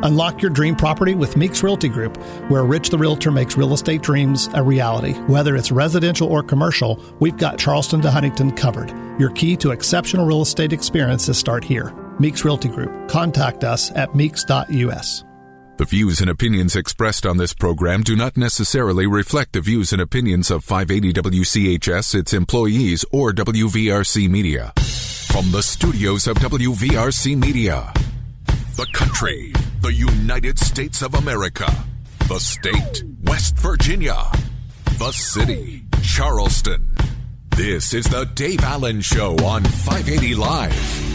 Unlock your dream property with Meeks Realty Group, where Rich the Realtor makes real estate dreams a reality. Whether it's residential or commercial, we've got Charleston to Huntington covered. Your key to exceptional real estate experiences start here. Meeks Realty Group. Contact us at meeks.us. The views and opinions expressed on this program do not necessarily reflect the views and opinions of 580 WCHS, its employees, or WVRC Media. From the studios of WVRC Media, the country, the United States of America, the state, West Virginia, the city, Charleston. This is the Dave Allen Show on 580 Live.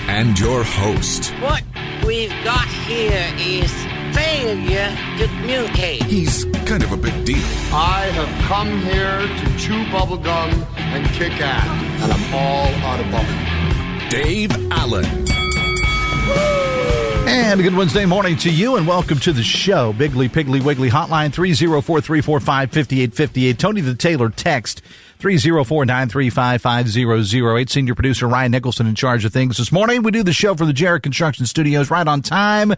And your host. What we've got here is failure to communicate. He's kind of a big deal. I have come here to chew bubblegum and kick ass, and I'm all out of bubblegum. Dave Allen. And a good Wednesday morning to you, and welcome to the show. Biggly, Piggly, Wiggly Hotline, 304-345-5858. Tony the Taylor text, 304-935-5008. Senior producer Ryan Nicholson in charge of things this morning. We do the show from the Jarrett Construction Studios, right on time,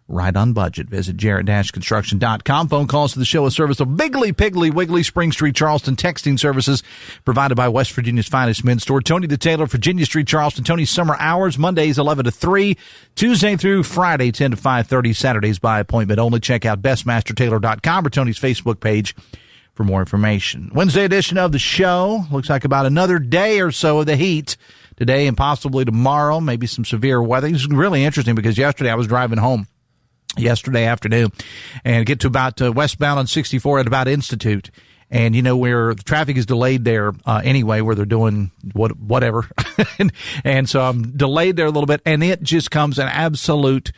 right on budget. Visit jarrett-construction.com. Phone calls to the show, a service of Biggly, Piggly, Wiggly, Spring Street, Charleston. Texting services provided by West Virginia's finest men's store. Tony the Taylor, Virginia Street, Charleston. Tony's summer hours, Mondays 11 to 3, Tuesday through Friday 10 to 5:30, Saturdays by appointment only. Check out bestmastertaylor.com or Tony's Facebook page for more information. Wednesday edition of the show. Looks like about another day or so of the heat today and possibly tomorrow. Maybe some severe weather. It's really interesting because yesterday I was driving home yesterday afternoon and get to about westbound on 64 at about Institute. And you know where the traffic is delayed there anyway, where they're doing whatever. and so I'm delayed there a little bit, and it just comes an absolute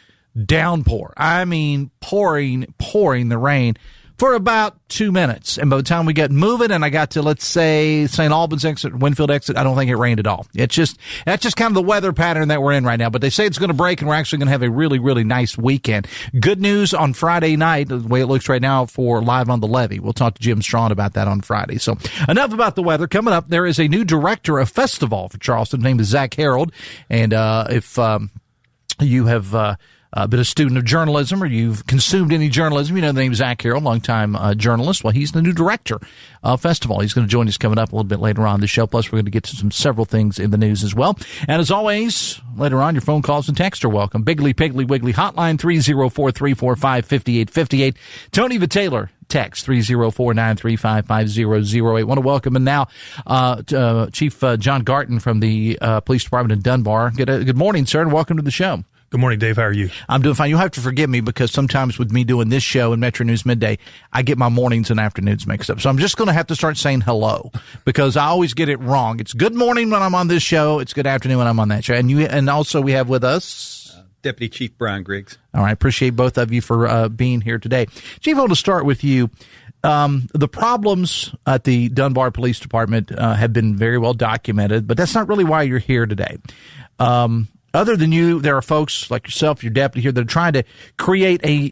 downpour. I mean, pouring the rain for about 2 minutes. And by the time we got moving and I got to, let's say, St. Albans exit, Winfield exit, I don't think it rained at all. That's just kind of the weather pattern that we're in right now. But they say it's going to break and we're actually going to have a really, really nice weekend. Good news on Friday night, the way it looks right now for Live on the Levee. We'll talk to Jim Strawn about that on Friday. So enough about the weather. Coming up, there is a new director of FestivAll for Charleston named Zack. And if you have been a student of journalism or you've consumed any journalism, you know the name Zack, longtime journalist. Well, he's the new director of FestivAll. He's going to join us coming up a little bit later on in the show. Plus, we're going to get to several things in the news as well. And as always, later on, your phone calls and texts are welcome. Biggly, Piggly, Wiggly Hotline, 304-345-5858. Tony the Taylor text, 304-935-5008. Want to welcome in now Chief John Garten from the Police Department in Dunbar. Good morning, sir, and welcome to the show. Good morning, Dave. How are you? I'm doing fine. You'll have to forgive me because sometimes with me doing this show and Metro News Midday, I get my mornings and afternoons mixed up. So I'm just going to have to start saying hello because I always get it wrong. It's good morning when I'm on this show. It's good afternoon when I'm on that show. And also we have with us Deputy Chief Brian Griggs. All right. Appreciate both of you for being here today. Chief, I want to start with you. The problems at the Dunbar Police Department have been very well documented, but that's not really why you're here today. Other than you, there are folks like yourself, your deputy here, that are trying to create a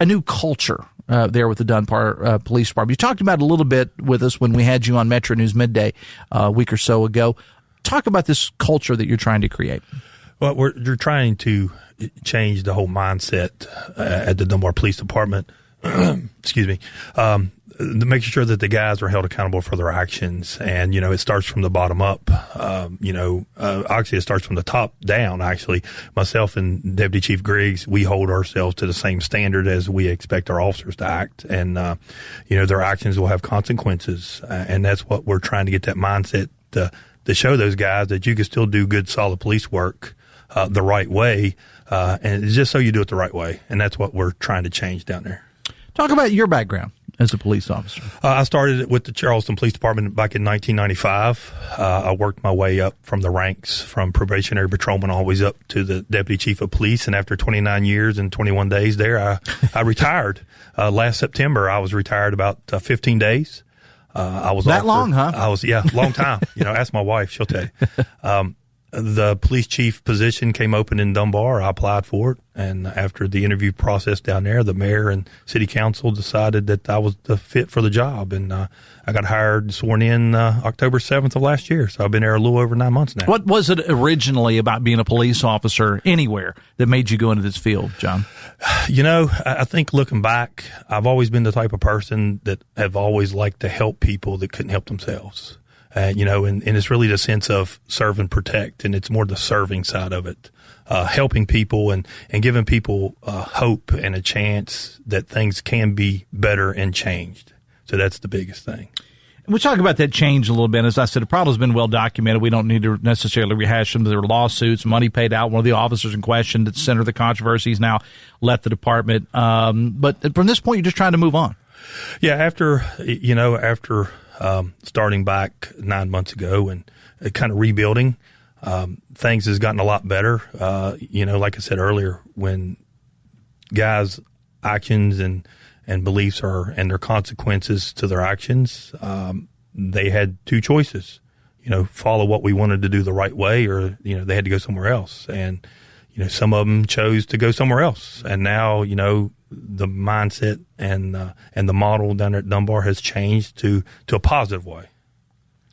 new culture there with the Dunbar Police Department. You talked about it a little bit with us when we had you on Metro News Midday a week or so ago. Talk about this culture that you're trying to create. Well, you're trying to change the whole mindset at the Dunbar Police Department. Excuse me. Making sure that the guys are held accountable for their actions. And, it starts from the bottom up. Actually, it starts from the top down, actually. Myself and Deputy Chief Griggs, we hold ourselves to the same standard as we expect our officers to act. And, their actions will have consequences. And that's what we're trying to get that mindset to show those guys that you can still do good, solid police work the right way. And it's just so you do it the right way. And that's what we're trying to change down there. Talk about your background as a police officer. I started with the Charleston Police Department back in 1995. I worked my way up from the ranks from probationary patrolman always up to the deputy chief of police. And after 29 years and 21 days there, I retired. Last September, I was retired about 15 days. I was that long, huh? Long time. Ask my wife, she'll tell you. the police chief position came open in Dunbar. I applied for it, and after the interview process down there, the mayor and city council decided that I was the fit for the job, and I got hired, sworn in October 7th of last year. So I've been there a little over 9 months now. What was it originally about being a police officer anywhere that made you go into this field, John? You know, I think looking back, I've always been the type of person that have always liked to help people that couldn't help themselves. You know, and it's really the sense of serve and protect, and it's more the serving side of it, helping people and giving people hope and a chance that things can be better and changed. So that's the biggest thing. We'll talk about that change a little bit. As I said, the problem's been well documented. We don't need to necessarily rehash them. There were lawsuits, money paid out. One of the officers in question at the center of the controversy has now left the department. But from this point, you're just trying to move on. Yeah, after starting back 9 months ago and kind of rebuilding, things has gotten a lot better. You know, like I said earlier, when guys' actions and beliefs and their consequences to their actions, they had two choices, you know, follow what we wanted to do the right way, or, you know, they had to go somewhere else. And, you know, some of them chose to go somewhere else. And now, you know, the mindset and the model down there at Dunbar has changed to a positive way.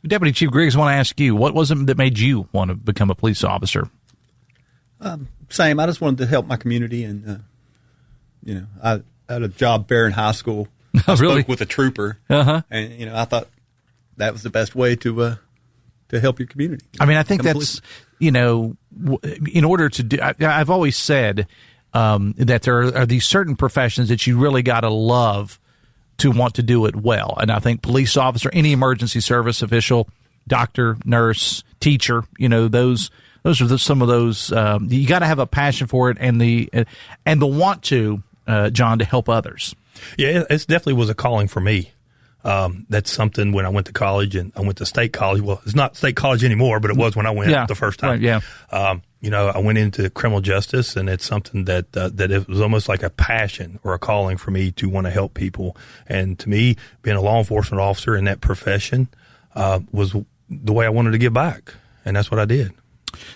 Deputy Chief Griggs, I want to ask you, what was it that made you want to become a police officer? Same. I just wanted to help my community, and you know, I had a job fair in high school. I really? spoke with a trooper, and you know, I thought that was the best way to help your community. I mean, I think that's, you know, in order to do. I've always said that there are these certain professions that you really got to love to want to do it well. And I think police officer, any emergency service official, doctor, nurse, teacher, you know, those are some of those, you got to have a passion for it and the want to, John, to help others. Yeah, it definitely was a calling for me. That's something when I went to college, and I went to state college. Well, it's not state college anymore, but it was when I went the first time. Right, yeah. You know, I went into criminal justice, and it's something that it was almost like a passion or a calling for me to want to help people. And to me, being a law enforcement officer in that profession was the way I wanted to give back, and that's what I did.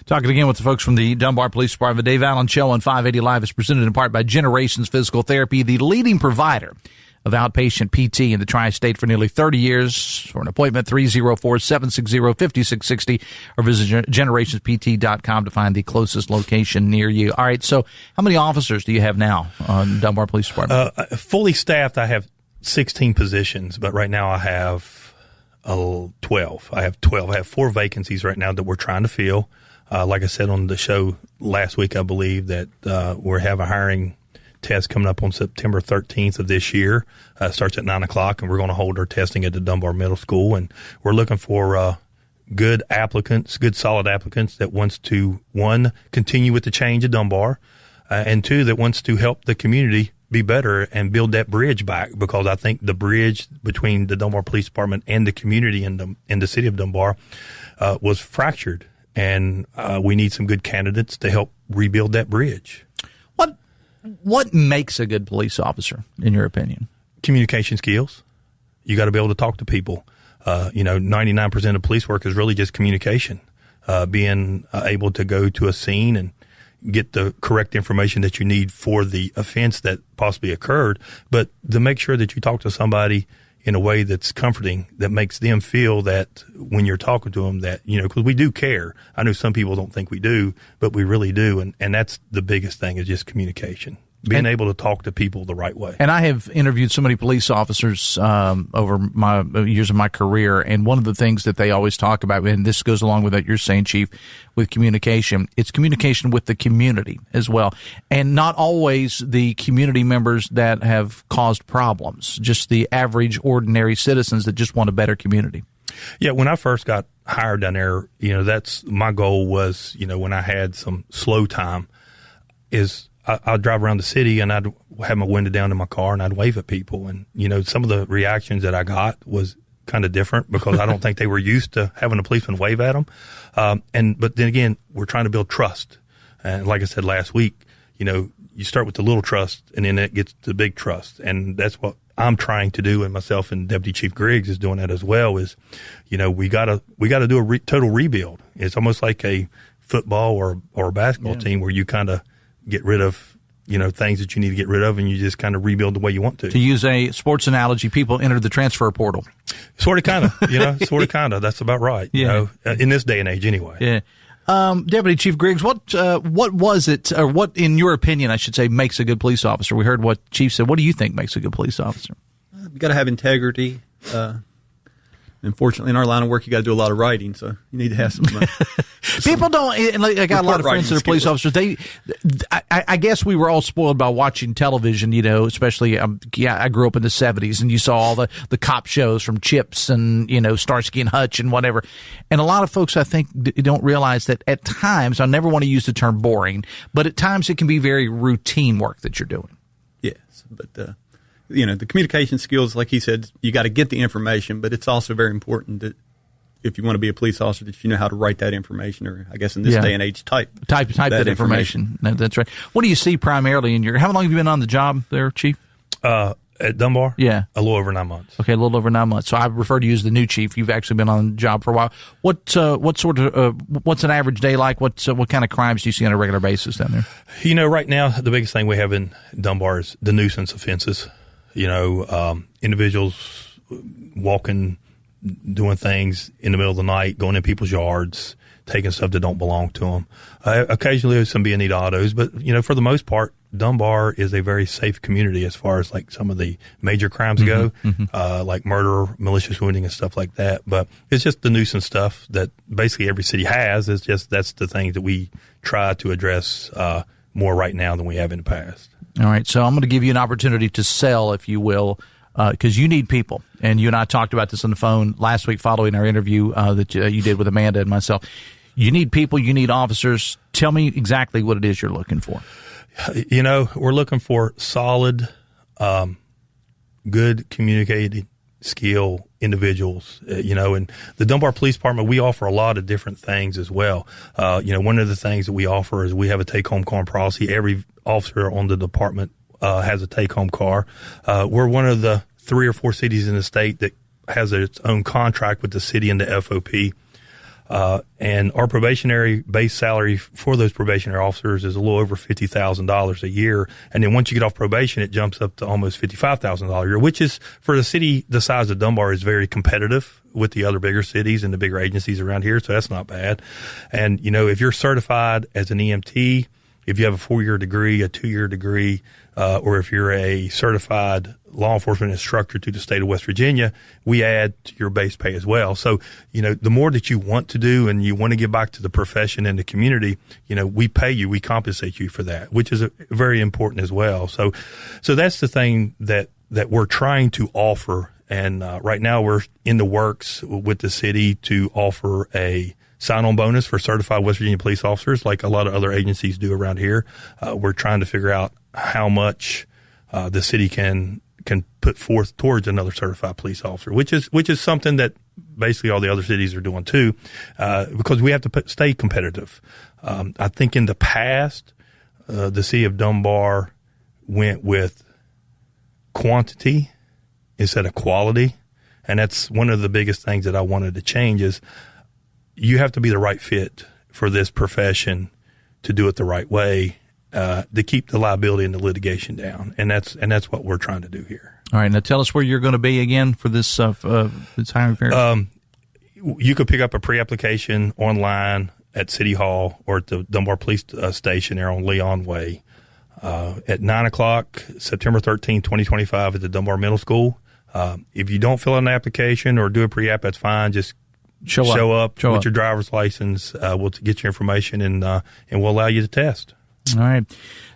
Talking again with the folks from the Dunbar Police Department. Dave Allen Show on 580 Live is presented in part by Generations Physical Therapy, the leading provider of outpatient PT in the tri-state for nearly 30 years. For an appointment, 304-760-5660, or visit generationspt.com to find the closest location near you. All right, so how many officers do you have now on Dunbar Police Department? Fully staffed, I have 16 positions, but right now I have 12. I have 12. I have 4 vacancies right now that we're trying to fill. Like I said on the show last week, I believe that we have a hiring test coming up on September 13th of this year. Starts at 9:00, and we're going to hold our testing at the Dunbar Middle School. And we're looking for good applicants, good solid applicants that wants to, 1, continue with the change at Dunbar, and 2, that wants to help the community be better and build that bridge back, because I think the bridge between the Dunbar Police Department and the community in the city of Dunbar was fractured, and we need some good candidates to help rebuild that bridge. What makes a good police officer, in your opinion? Communication skills. You got to be able to talk to people. 99% of police work is really just communication, being able to go to a scene and get the correct information that you need for the offense that possibly occurred, but to make sure that you talk to somebody in a way that's comforting, that makes them feel that when you're talking to them that, you know, because we do care. I know some people don't think we do, but we really do. And that's the biggest thing, is just communication. Being able to talk to people the right way. And I have interviewed so many police officers over my years of my career, and one of the things that they always talk about, and this goes along with what you're saying, Chief, with communication, it's communication with the community as well. And not always the community members that have caused problems, just the average, ordinary citizens that just want a better community. Yeah, when I first got hired down there, you know, that's my goal was, you know, when I had some slow time, is I'd drive around the city and I'd have my window down in my car and I'd wave at people. And, you know, some of the reactions that I got was kind of different, because I don't think they were used to having a policeman wave at them. But then again, we're trying to build trust. And like I said last week, you know, you start with the little trust and then it gets to big trust. And that's what I'm trying to do. And myself and Deputy Chief Griggs is doing that as well, is, you know, we gotta do a total rebuild. It's almost like a football or a basketball team where you kind of get rid of, things that you need to get rid of, and you just kind of rebuild the way you want to. To use a sports analogy, people enter the transfer portal. Sort of, kind of, That's about right. In this day and age anyway. Yeah. Deputy Chief Griggs, what was it, or what, in your opinion, I should say, makes a good police officer? We heard what Chief said. What do you think makes a good police officer? You got to have integrity. Unfortunately, in our line of work, you got to do a lot of writing, so you need to have some. People don't. I got a lot of friends that are police officers. I guess we were all spoiled by watching television. Especially I grew up in the '70s, and you saw all the cop shows from Chips and Starsky and Hutch and whatever. And a lot of folks, I think, don't realize that at times, I never want to use the term boring, but at times it can be very routine work that you're doing. Yes, but the communication skills, like he said, you got to get the information, but it's also very important that if you want to be a police officer, that you know how to write that information, or I guess in this day and age, type that information. No, that's right. What do you see primarily in how long have you been on the job there, Chief? At Dunbar? Yeah. A little over 9 months. Okay, a little over 9 months. So I refer to you as the new chief. You've actually been on the job for a while. What's an average day like? What kind of crimes do you see on a regular basis down there? Right now, the biggest thing we have in Dunbar is the nuisance offenses. Individuals walking, doing things in the middle of the night, going in people's yards, taking stuff that don't belong to them. Occasionally there's some B&E autos, but, for the most part, Dunbar is a very safe community as far as like some of the major crimes go, like murder, malicious wounding and stuff like that. But it's just the nuisance stuff that basically every city has. It's just, that's the thing that we try to address, more right now than we have in the past. All right. So I'm going to give you an opportunity to sell, if you will, because you need people. And you and I talked about this on the phone last week following our interview that you did with Amanda and myself. You need people. You need officers. Tell me exactly what it is you're looking for. We're looking for solid, good communicating skill individuals, and the Dunbar Police Department, we offer a lot of different things as well. One of the things that we offer is we have a take-home car policy. Every officer on the department has a take-home car. We're one of the 3 or 4 cities in the state that has its own contract with the city and the FOP. And our probationary base salary for those probationary officers is a little over $50,000 a year. And then once you get off probation, it jumps up to almost $55,000 a year, which is, for the city the size of Dunbar, is very competitive with the other bigger cities and the bigger agencies around here. So that's not bad. And, if you're certified as an EMT, if you have a 4-year degree, a 2-year degree, or if you're a certified law enforcement instructor to the state of West Virginia, we add to your base pay as well. So, the more that you want to do and you want to give back to the profession and the community, we pay you, we compensate you for that, which is very important as well. So that's the thing that we're trying to offer. And right now we're in the works with the city to offer a sign-on bonus for certified West Virginia police officers, like a lot of other agencies do around here. We're trying to figure out how much the city can put forth towards another certified police officer, which is something that basically all the other cities are doing too, because we have to stay competitive. I think in the past, the city of Dunbar went with quantity instead of quality, and that's one of the biggest things that I wanted to change. Is you have to be the right fit for this profession to do it the right way, to keep the liability and the litigation down. And that's what we're trying to do here. All right. Now tell us where you're going to be again for this hiring fair. You could pick up a pre-application online at City Hall or at the Dunbar Police Station there on Leon Way, at 9:00, September 13, 2025 at the Dunbar Middle School. If you don't fill out an application or do a pre-app, that's fine. Just show up with your driver's license. We'll get your information and we'll allow you to test. All right.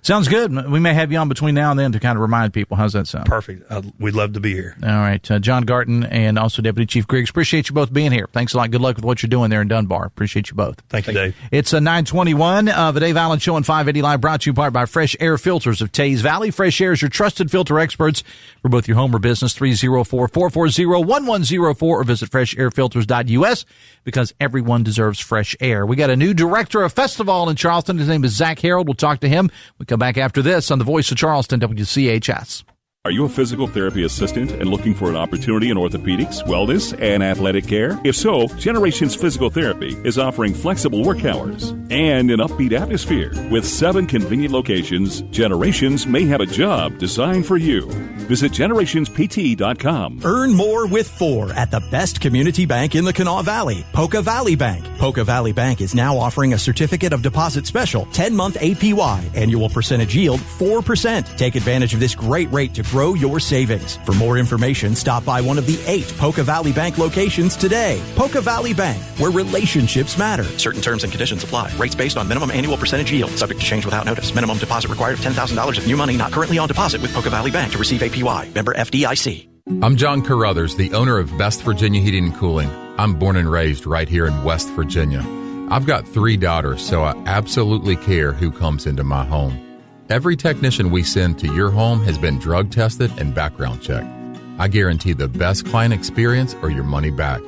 Sounds good. We may have you on between now and then to kind of remind people. How's that sound? Perfect. We'd love to be here. All right. John Garten and also Deputy Chief Griggs, appreciate you both being here. Thanks a lot. Good luck with what you're doing there in Dunbar. Appreciate you both. Thank you, Dave. It's 9:21. The Dave Allen Show on 580 Live, brought to you in part by Fresh Air Filters of Taze Valley. Fresh Air is your trusted filter experts for both your home or business. 304-440-1104 or visit freshairfilters.us, because everyone deserves fresh air. We got a new director of FestivAll in Charleston. His name is Zack. We'll talk to him. We come back after this on the Voice of Charleston, WCHS. Are you a physical therapy assistant and looking for an opportunity in orthopedics, wellness, and athletic care? If so, Generations Physical Therapy is offering flexible work hours and an upbeat atmosphere. With 7 convenient locations, Generations may have a job designed for you. Visit generationspt.com. Earn more with 4 at the best community bank in the Kanawha Valley, Poca Valley Bank. Poca Valley Bank is now offering a certificate of deposit special, 10-month APY, annual percentage yield 4%. Take advantage of this great rate to grow your savings. For more information, stop by one of the 8 Poca Valley Bank locations today. Poca Valley Bank, where relationships matter. Certain terms and conditions apply. Rates based on minimum annual percentage yield. Subject to change without notice. Minimum deposit required of $10,000 of new money not currently on deposit with Poca Valley Bank to receive APY. Member FDIC. I'm John Carruthers, the owner of Best Virginia Heating and Cooling. I'm born and raised right here in West Virginia. I've got 3 daughters, so I absolutely care who comes into my home. Every technician we send to your home has been drug tested and background checked. I guarantee the best client experience or your money back.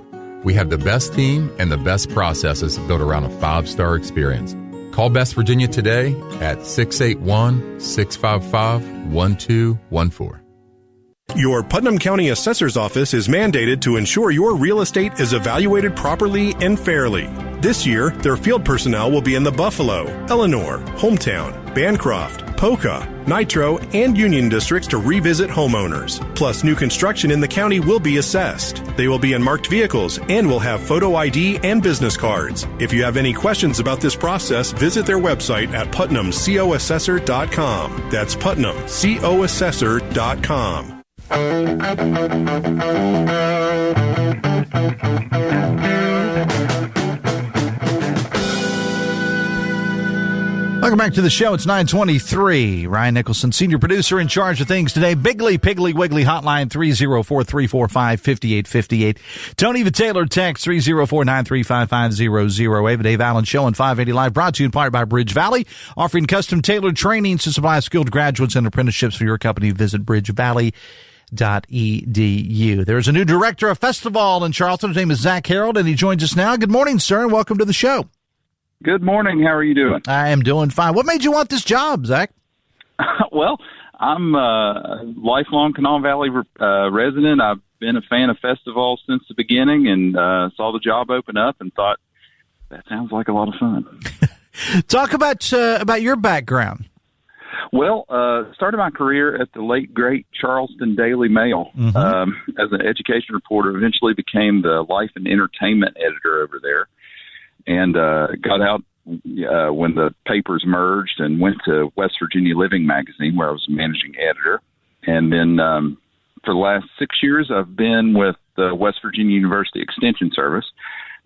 We have the best team and the best processes built around a 5-star experience. Call Best Virginia today at 681-655-1214. Your Putnam County Assessor's Office is mandated to ensure your real estate is evaluated properly and fairly. This year, their field personnel will be in the Buffalo, Eleanor, Hometown, Bancroft, Poca, Nitro, and Union districts to revisit homeowners. Plus, new construction in the county will be assessed. They will be in marked vehicles and will have photo ID and business cards. If you have any questions about this process, visit their website at putnamcoassessor.com. That's putnamcoassessor.com. Welcome back to the show. It's 9:23. Ryan Nicholson, senior producer in charge of things today. Bigly, Piggly, Wiggly hotline 304-345-5858. Tony the Taylor text 304-935-5008. The Dave Allen Show on 580 Live, brought to you in part by Bridge Valley, offering custom tailored trainings to supply skilled graduates and apprenticeships for your company. Visit bridgevalley.edu. There's a new director of FestivAll in Charleston. His name is Zack Harold, and he joins us now. Good morning, sir, and welcome to the show. Good morning. How are you doing? I am doing fine. What made you want this job, Zack? Well, I'm a lifelong Kanawha Valley resident. I've been a fan of FestivAll since the beginning, and saw the job open up and thought, that sounds like a lot of fun. Talk about your background. Well, started my career at the late, great Charleston Daily Mail as an education reporter, eventually became the life and entertainment editor over there, and got out when the papers merged and went to West Virginia Living magazine, where I was managing editor. And then for the last 6 years, I've been with the West Virginia University Extension Service,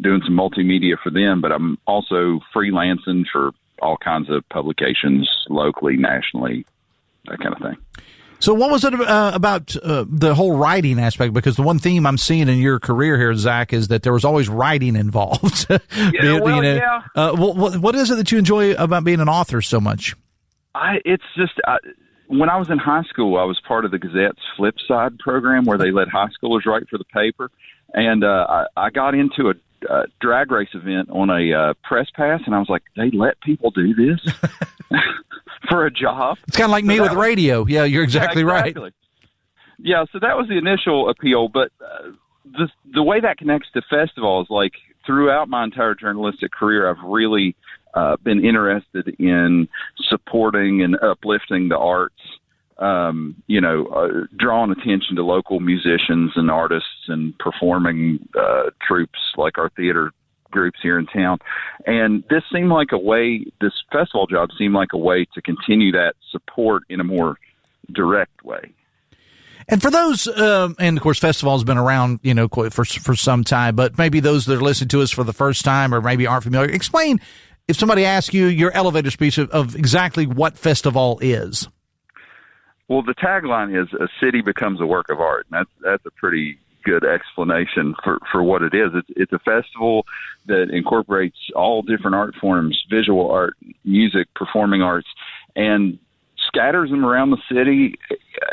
doing some multimedia for them, but I'm also freelancing for all kinds of publications, locally, nationally, that kind of thing. So what was it about the whole writing aspect? Because the one theme I'm seeing in your career here, Zack, is that there was always writing involved. What is it that you enjoy about being an author so much? It's just when I was in high school, I was part of the Gazette's Flip Side program, where they let high schoolers write for the paper. And I got into a drag race event on a press pass, and I was like, they let people do this for a job? It's kind of like me with radio. Yeah, you're exactly right. Yeah, so that was the initial appeal, but the way that connects to FestivAll is like throughout my entire journalistic career, I've really been interested in supporting and uplifting the arts, drawing attention to local musicians and artists and performing troops like our theater groups here in town. And this FestivAll job seemed like a way to continue that support in a more direct way. And for those, and of course, FestivAll's been around, for some time, but maybe those that are listening to us for the first time or maybe aren't familiar, explain, if somebody asks you your elevator speech of exactly what FestivAll is. Well, the tagline is "A city becomes a work of art." And that's a pretty good explanation for what it is. It's a festival that incorporates all different art forms, visual art, music, performing arts, and scatters them around the city.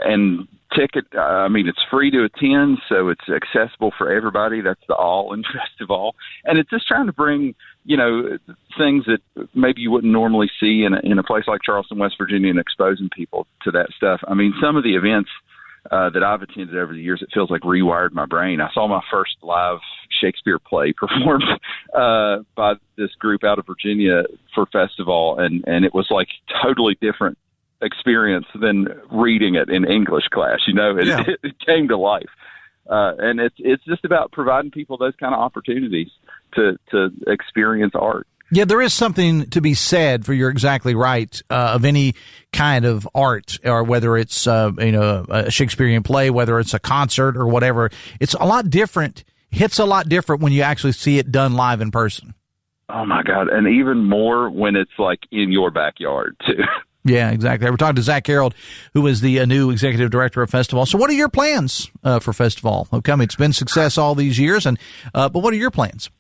And it's free to attend, so it's accessible for everybody. That's the all in FestivAll. And it's just trying to bring, things that maybe you wouldn't normally see in a place like Charleston, West Virginia, and exposing people to that stuff. I mean, some of the events that I've attended over the years, it feels like rewired my brain. I saw my first live Shakespeare play performed by this group out of Virginia for FestivAll, and it was like totally different experience than reading it in English class. It came to life. And it's just about providing people those kind of opportunities to experience art. Yeah, there is something to be said for, you're exactly right, of any kind of art, or whether it's a Shakespearean play, whether it's a concert or whatever. It's a lot different. Hits a lot different when you actually see it done live in person. Oh my God! And even more when it's like in your backyard too. Yeah, exactly. We're talking to Zack Harold, who is the new executive director of FestivAll. So what are your plans for FestivAll? Okay, it's been success all these years, but what are your plans?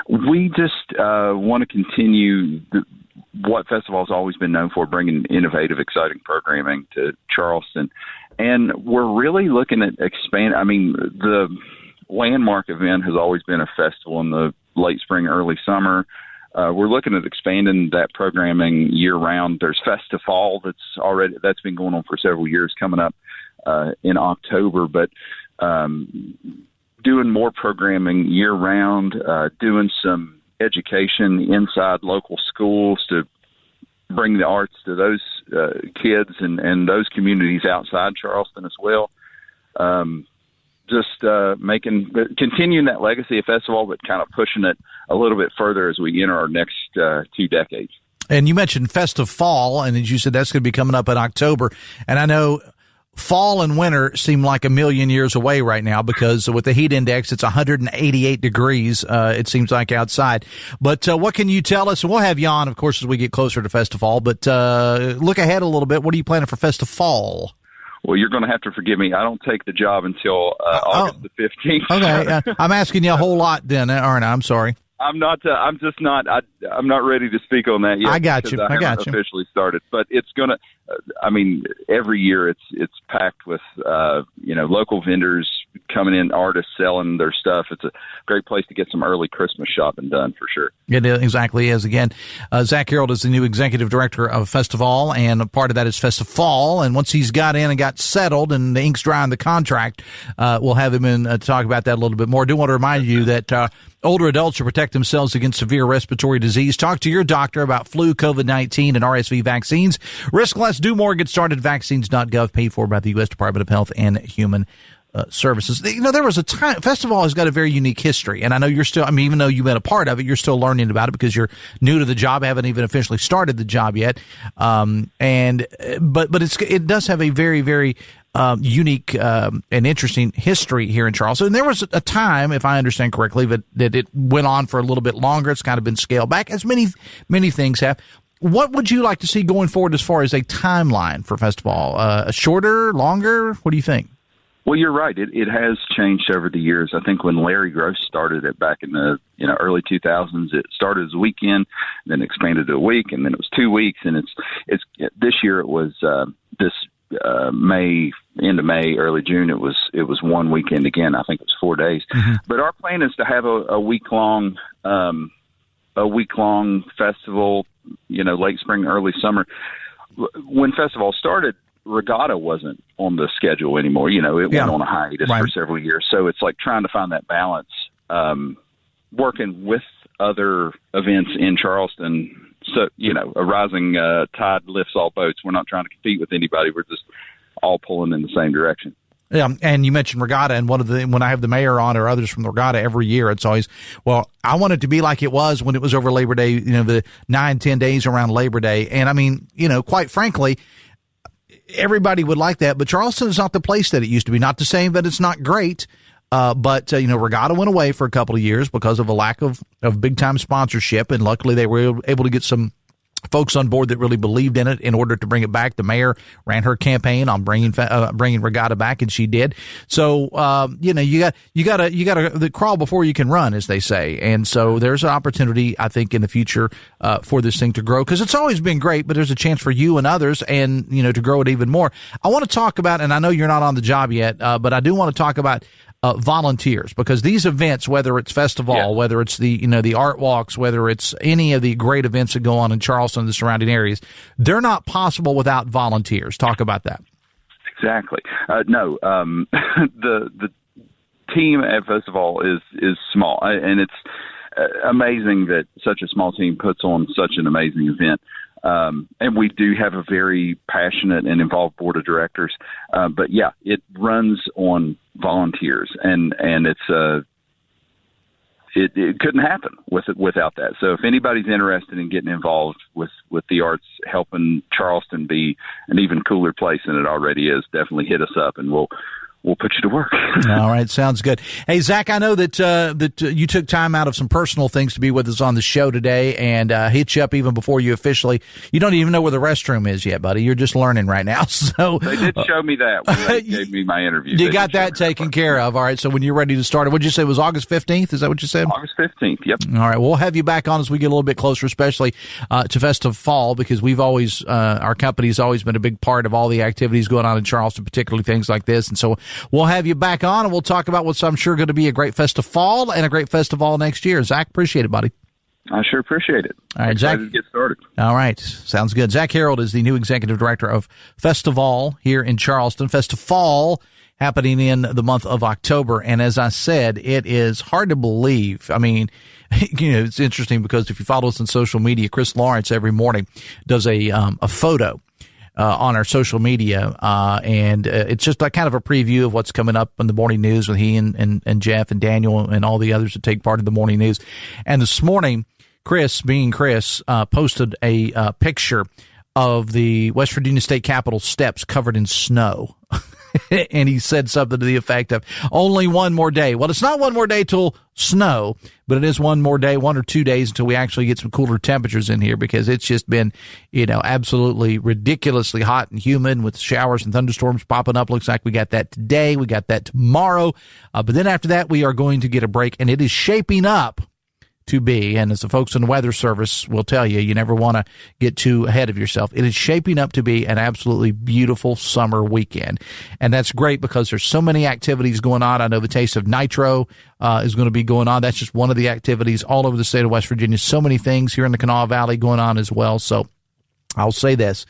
We just want to continue what FestivAll has always been known for, bringing innovative, exciting programming to Charleston. And we're really looking at expand. I mean, the landmark event has always been a festival in the late spring, early summer. We're looking at expanding that programming year round. There's FestivAll that's been going on for several years, coming up in October, but doing more programming year round, doing some education inside local schools to bring the arts to those kids and those communities outside Charleston as well. Continuing that legacy of FestivAll, but kind of pushing it a little bit further as we enter our next 2 decades. And you mentioned FestivAll, and as you said, that's going to be coming up in October. And I know fall and winter seem like a million years away right now, because with the heat index, it's 188 degrees, it seems like, outside. But what can you tell us? And we'll have you on, of course, as we get closer to FestivAll. But look ahead a little bit. What are you planning for FestivAll? Well, you're going to have to forgive me. I don't take the job until August the 15th. Okay, I'm asking you a whole lot then, aren't I? I'm sorry. I'm not. I'm just not. I'm not ready to speak on that yet. I got you. I haven't officially started, but it's gonna. I mean, every year it's packed with local vendors coming in, artists selling their stuff. It's a great place to get some early Christmas shopping done for sure. It exactly is. Again, Zack Harold is the new executive director of FestivAll, and a part of that is FestivAll. And once he's got in and got settled and the ink's dry on the contract, we'll have him in to talk about that a little bit more. I do want to remind you that older adults should protect themselves against severe respiratory disease. Talk to your doctor about flu, COVID-19, and RSV vaccines. Risk less, do more. Get started at vaccines.gov, paid for by the U.S. Department of Health and Human Services. There was a time, FestivAll has got a very unique history, and I know you're still, even though you've been a part of it, you're still learning about it because you're new to the job, haven't even officially started the job yet. But it does have a very, very unique and interesting history here in Charleston. And there was a time, if I understand correctly, that it went on for a little bit longer. It's kind of been scaled back, as many things have. What would you like to see going forward as far as a timeline for FestivAll? Shorter, longer? What do you think? Well, you're right. It has changed over the years. I think when Larry Gross started it back in the early 2000s, it started as a weekend, then expanded to a week, and then it was 2 weeks. And it's this year it was May, end of May, early June. It was one weekend again. I think it was 4 days. Mm-hmm. But our plan is to have a week long festival. Late spring, early summer. When FestivAll started, Regatta wasn't on the schedule anymore. It went on a hiatus for several years. So it's like trying to find that balance, working with other events in Charleston. So, a rising tide lifts all boats. We're not trying to compete with anybody. We're just all pulling in the same direction. Yeah, and you mentioned Regatta, and when I have the mayor on or others from the Regatta every year, it's always, well, I want it to be like it was when it was over Labor Day, the 9-10 days around Labor Day. And quite frankly, everybody would like that, but Charleston is not the place that it used to be. Not to say that it's not great, but Regatta went away for a couple of years because of a lack of big time sponsorship, and luckily they were able to get some folks on board that really believed in it in order to bring it back. The mayor ran her campaign on bringing Regatta back, and she did. So, you gotta crawl before you can run, as they say. And so there's an opportunity, I think, in the future, for this thing to grow, because it's always been great, but there's a chance for you and others and, to grow it even more. I want to talk about, and I know you're not on the job yet, but I do want to talk about volunteers, because these events, whether it's FestivAll, whether it's the art walks, whether it's any of the great events that go on in Charleston and the surrounding areas, they're not possible without volunteers. Talk about that. Exactly. No, the team at FestivAll is small, and it's amazing that such a small team puts on such an amazing event. And we do have a very passionate and involved board of directors. But yeah, it runs on volunteers, and it's it couldn't happen without that. So if anybody's interested in getting involved with the arts, helping Charleston be an even cooler place than it already is, definitely hit us up, and we'll put you to work. All right. Sounds good. Hey, Zach, I know that you took time out of some personal things to be with us on the show today, and hit you up even before you you don't even know where the restroom is yet, buddy. You're just learning right now. So they did show me that when they gave me my interview. You got that taken care of. All right. So when you're ready to start, what did you say? It was August 15th? Is that what you said? August 15th. Yep. All right. We'll have you back on as we get a little bit closer, especially to FestivAll, because we've always, our company's always been a big part of all the activities going on in Charleston, particularly things like this. And so we'll have you back on, and we'll talk about what's, I'm sure, going to be a great FestivAll and a great FestivAll next year. Zach, appreciate it, buddy. I sure appreciate it. All right, Zach. Excited to get started. All right. Sounds good. Zach Harold is the new executive director of FestivAll here in Charleston. FestivAll happening in the month of October. And as I said, it is hard to believe. I mean, it's interesting because if you follow us on social media, Chris Lawrence every morning does a photo on our social media, and it's just like kind of a preview of what's coming up in the morning news with he and Jeff and Daniel and all the others that take part in the morning news. And this morning, Chris, posted a picture of the West Virginia State Capitol steps covered in snow. And he said something to the effect of only one more day. Well, it's not one more day till snow, but it is one more day, 1 or 2 days until we actually get some cooler temperatures in here, because it's just been, absolutely ridiculously hot and humid with showers and thunderstorms popping up. Looks like we got that today. We got that tomorrow. But then after that, we are going to get a break, and it is shaping up to be, and as the folks in the weather service will tell you, you never want to get too ahead of yourself. It is shaping up to be an absolutely beautiful summer weekend, and that's great because there's so many activities going on. I know the Taste of Nitro is going to be going on. That's just one of the activities all over the state of West Virginia. So many things here in the Kanawha Valley going on as well. So I'll say this.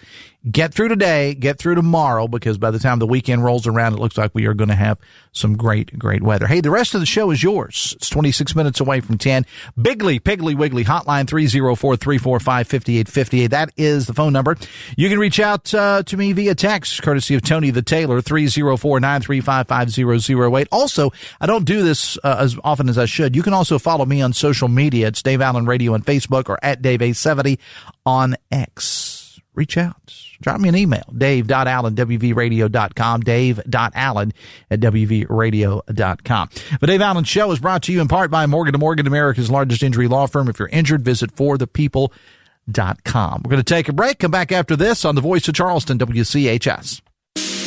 Get through today, get through tomorrow, because by the time the weekend rolls around, it looks like we are going to have some great, great weather. Hey, the rest of the show is yours. It's 26 minutes away from 10. Bigly, Piggly, Wiggly, hotline 304-345-5858. That is the phone number. You can reach out to me via text, courtesy of Tony the Tailor, 304-935-5008. Also, I don't do this as often as I should. You can also follow me on social media. It's Dave Allen Radio on Facebook or at Dave870 on X. Reach out. Drop me an email, dave.allen@wvradio.com, dave.allen@wvradio.com. The Dave Allen Show is brought to you in part by Morgan & Morgan, America's largest injury law firm. If you're injured, visit forthepeople.com. We're going to take a break. Come back after this on the Voice of Charleston, WCHS.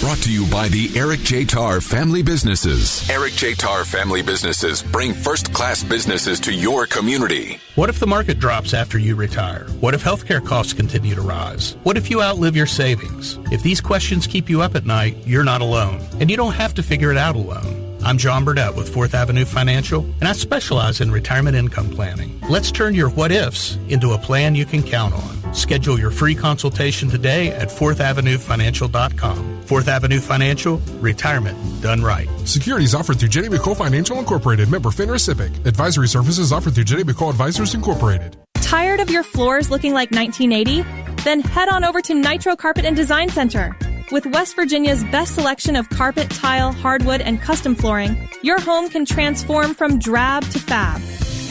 Brought to you by the Eric J. Tarr Family Businesses. Eric J. Tarr Family Businesses bring first-class businesses to your community. What if the market drops after you retire? What if healthcare costs continue to rise? What if you outlive your savings? If these questions keep you up at night, you're not alone, and you don't have to figure it out alone. I'm John Burdett with 4th Avenue Financial, and I specialize in retirement income planning. Let's turn your what-ifs into a plan you can count on. Schedule your free consultation today at 4thavenuefinancial.com. 4th Avenue Financial, retirement done right. Securities offered through Jenny McCole Financial Incorporated, member FINRA SIPC. Advisory services offered through Jenny McCole Advisors Incorporated. Tired of your floors looking like 1980? Then head on over to Nitro Carpet and Design Center. With West Virginia's best selection of carpet, tile, hardwood, and custom flooring, your home can transform from drab to fab.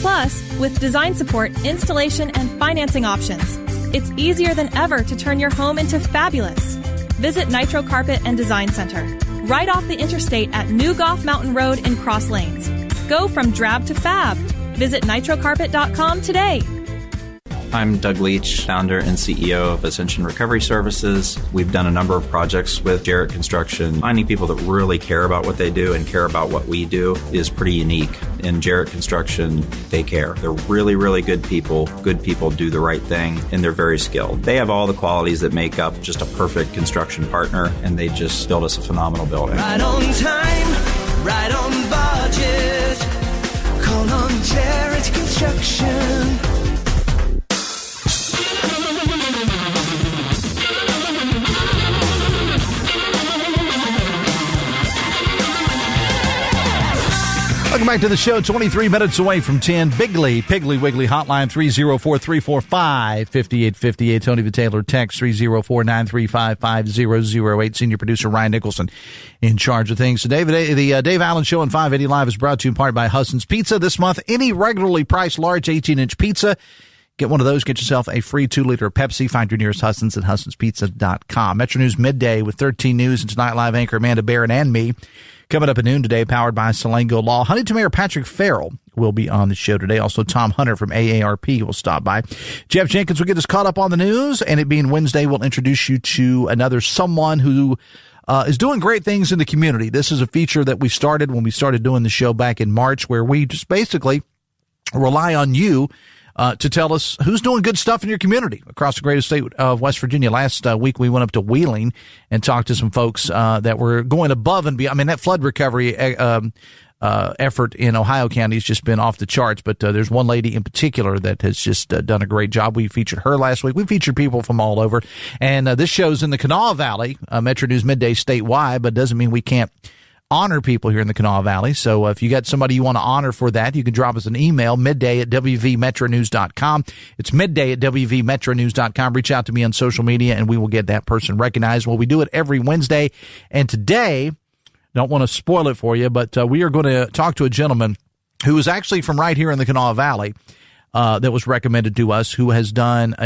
Plus, with design support, installation, and financing options, it's easier than ever to turn your home into fabulous. Visit Nitro Carpet and Design Center, right off the interstate at New Goff Mountain Road in Cross Lanes. Go from drab to fab. Visit nitrocarpet.com today. I'm Doug Leach, founder and CEO of Ascension Recovery Services. We've done a number of projects with Jarrett Construction. Finding people that really care about what they do and care about what we do is pretty unique. In Jarrett Construction, they care. They're really, really good people. Good people do the right thing, and they're very skilled. They have all the qualities that make up just a perfect construction partner, and they just built us a phenomenal building. Right on time, right on budget. Call on Jarrett Construction. Welcome back to the show. 23 minutes away from 10. Piggly Wiggly hotline 304-345-5858. Tony the Taylor text 304-935-5008. Senior producer Ryan Nicholson in charge of things. So the Dave Allen Show on 580 Live is brought to you in part by Hudson's Pizza. This month, any regularly priced large 18-inch pizza, get one of those. Get yourself a free 2-liter of Pepsi. Find your nearest Hudson's at Hudson'sPizza.com. Metro News Midday with 13 News and Tonight Live anchor Amanda Barron and me. Coming up at noon today, powered by Salango Law. Huntington Mayor Patrick Farrell will be on the show today. Also, Tom Hunter from AARP will stop by. Jeff Jenkins will get us caught up on the news. And it being Wednesday, we'll introduce you to another someone who is doing great things in the community. This is a feature that we started when we started doing the show back in March, where we just basically rely on you to tell us who's doing good stuff in your community across the great state of West Virginia. Last week, we went up to Wheeling and talked to some folks that were going above and beyond. I mean, that flood recovery effort in Ohio County has just been off the charts, but there's one lady in particular that has just done a great job. We featured her last week. We featured people from all over, and this show's in the Kanawha Valley, Metro News Midday statewide, but it doesn't mean we can't honor people here in the Kanawha Valley. So if you got somebody you want to honor for that, you can drop us an email, midday@wvmetronews.com. It's midday@wvmetronews.com. Reach out to me on social media, and we will get that person recognized. Well, we do it every Wednesday. And today, don't want to spoil it for you, but we are going to talk to a gentleman who is actually from right here in the Kanawha Valley. That was recommended to us, who has done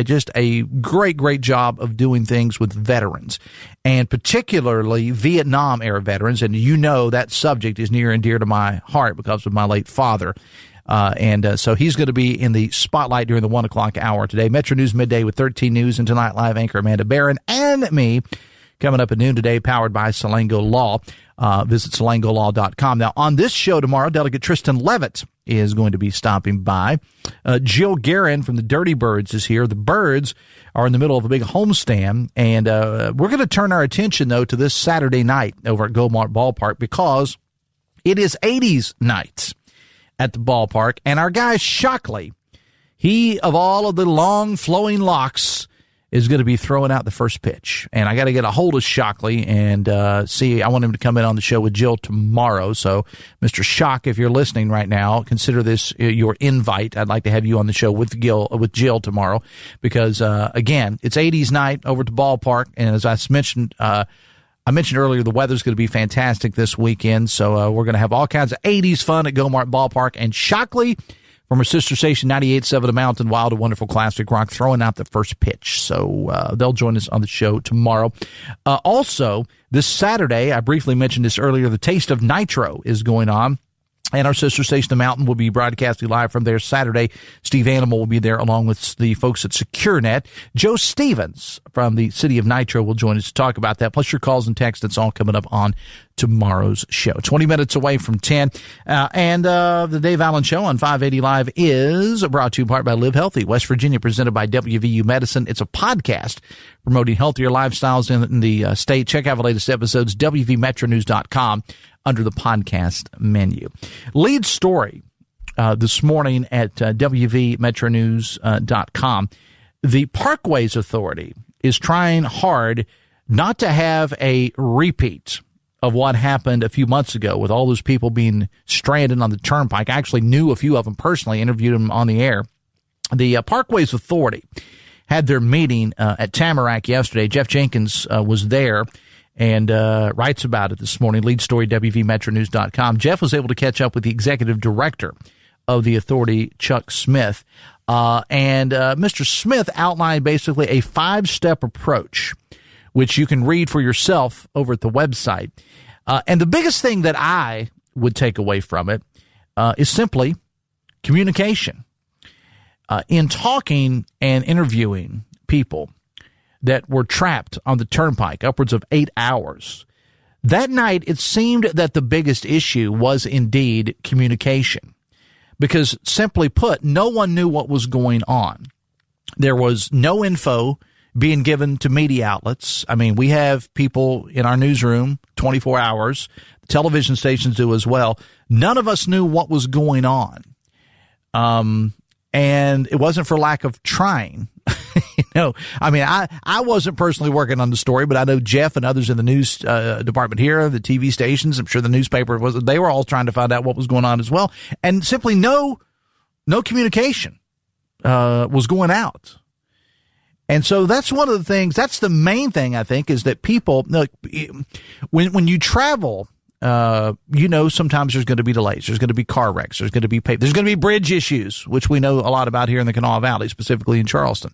just a great job of doing things with veterans, and particularly Vietnam-era veterans. And you know that subject is near and dear to my heart because of my late father. So he's going to be in the spotlight during the 1 o'clock hour today. Metro News Midday with 13 News and Tonight Live anchor Amanda Barron and me. Coming up at noon today, powered by Salango Law. Visit salangolaw.com. Now, on this show tomorrow, Delegate Tristan Levitt is going to be stopping by. Jill Garten from the Dirty Birds is here. The Birds are in the middle of a big homestand, and we're going to turn our attention, though, to this Saturday night over at Goldmark Ballpark because it is 80s night at the ballpark, and our guy Shockley, he, of all of the long flowing locks, is going to be throwing out the first pitch. And I got to get a hold of Shockley and see. I want him to come in on the show with Jill tomorrow. So, Mr. Shock, if you're listening right now, consider this your invite. I'd like to have you on the show with Jill tomorrow because, again, it's 80s night over at the ballpark. And as I mentioned earlier, the weather's going to be fantastic this weekend. So we're going to have all kinds of 80s fun at Goldmark Ballpark. And Shockley, from her sister station 98.7 The Mountain, Wild and Wonderful Classic Rock, throwing out the first pitch. So they'll join us on the show tomorrow. Also, this Saturday, I briefly mentioned this earlier, the Taste of Nitro is going on. And our sister station, The Mountain, will be broadcasting live from there Saturday. Steve Animal will be there along with the folks at SecureNet. Joe Stevens from the City of Nitro will join us to talk about that, plus your calls and texts. That's all coming up on tomorrow's show. 20 minutes away from 10. The Dave Allen Show on 580 Live is brought to you in part by Live Healthy, West Virginia, presented by WVU Medicine. It's a podcast promoting healthier lifestyles in the state. Check out the latest episodes, WVMetroNews.com. under the podcast menu. Lead story this morning at WVMetroNews.com. The Parkways Authority is trying hard not to have a repeat of what happened a few months ago with all those people being stranded on the turnpike. I actually knew a few of them personally, interviewed them on the air. The Parkways Authority had their meeting at Tamarack yesterday. Jeff Jenkins was there and writes about it this morning. Lead story, WVMetroNews.com. Jeff was able to catch up with the executive director of the authority, Chuck Smith. And Mr. Smith outlined basically a 5-step approach, which you can read for yourself over at the website. And the biggest thing that I would take away from it is simply communication. In talking and interviewing people that were trapped on the turnpike upwards of 8 hours, that night it seemed that the biggest issue was indeed communication. Because simply put, no one knew what was going on. There was no info being given to media outlets. I mean, we have people in our newsroom 24 hours. Television stations do as well. None of us knew what was going on. And it wasn't for lack of trying. No, I mean, I wasn't personally working on the story, but I know Jeff and others in the news department here, the TV stations, I'm sure the newspaper they were all trying to find out what was going on as well. And simply no communication was going out. And so that's one of the things, that's the main thing, I think, is that people, look, when you travel, sometimes there's going to be delays. There's going to be car wrecks. There's going to be there's going to be bridge issues, which we know a lot about here in the Kanawha Valley, specifically in Charleston.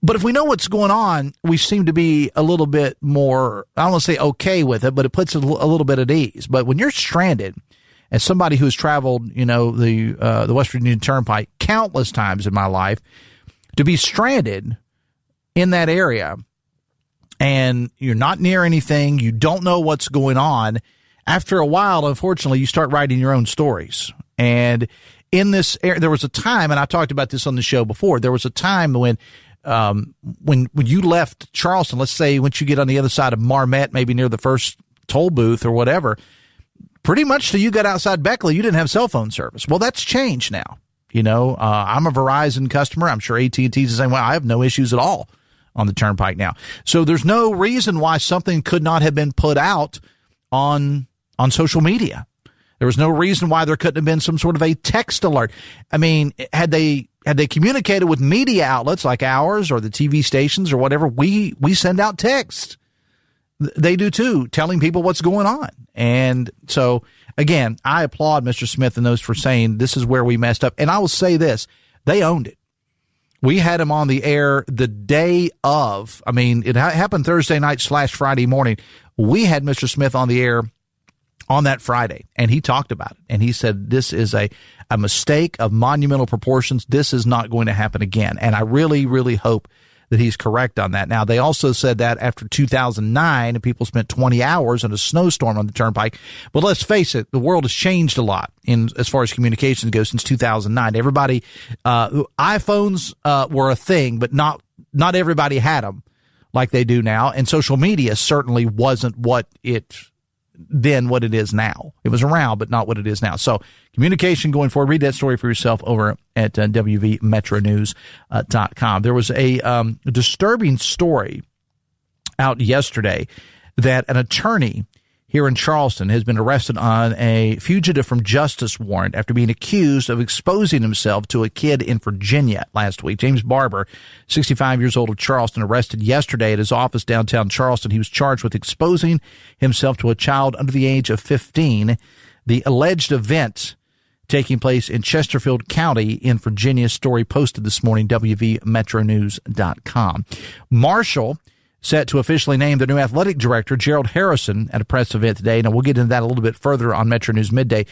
But if we know what's going on, we seem to be a little bit more, I don't want to say okay with it, but it puts it a little bit at ease. But when you're stranded, as somebody who has traveled, the West Virginia Turnpike countless times in my life, to be stranded in that area and you're not near anything, you don't know what's going on, after a while, unfortunately, you start writing your own stories. And in this area, there was a time, and I talked about this on the show before, there was a time when you left Charleston, let's say once you get on the other side of Marmette, maybe near the first toll booth or whatever, pretty much till you got outside Beckley, you didn't have cell phone service. Well, that's changed now. I'm a Verizon customer. I'm sure AT&T's the same way. I have no issues at all on the Turnpike now. So there's no reason why something could not have been put out on social media. There was no reason why there couldn't have been some sort of a text alert. I mean, had they communicated with media outlets like ours or the TV stations or whatever, we send out text. They do too, telling people what's going on. And so, again, I applaud Mr. Smith and those for saying this is where we messed up. And I will say this, they owned it. We had him on the air the day of, it happened Thursday night / Friday morning. We had Mr. Smith on the air on that Friday, and he talked about it. And he said, this is a mistake of monumental proportions. This is not going to happen again. And I really, really hope that he's correct on that. Now, they also said that after 2009, people spent 20 hours in a snowstorm on the Turnpike. But let's face it, the world has changed a lot as far as communications goes since 2009. Everybody, iPhones were a thing, but not everybody had them like they do now. And social media certainly wasn't what it is now. It was around, but not what it is now. So communication going forward, read that story for yourself over at WVMetroNews.com. There was a disturbing story out yesterday that an attorney here in Charleston has been arrested on a fugitive from justice warrant after being accused of exposing himself to a kid in Virginia last week. James Barber, 65 years old of Charleston, arrested yesterday at his office downtown Charleston. He was charged with exposing himself to a child under the age of 15. The alleged event taking place in Chesterfield County in Virginia. Story posted this morning, WVMetroNews.com. Marshall set to officially name their new athletic director, Gerald Harrison, at a press event today. Now, we'll get into that a little bit further on Metro News Midday.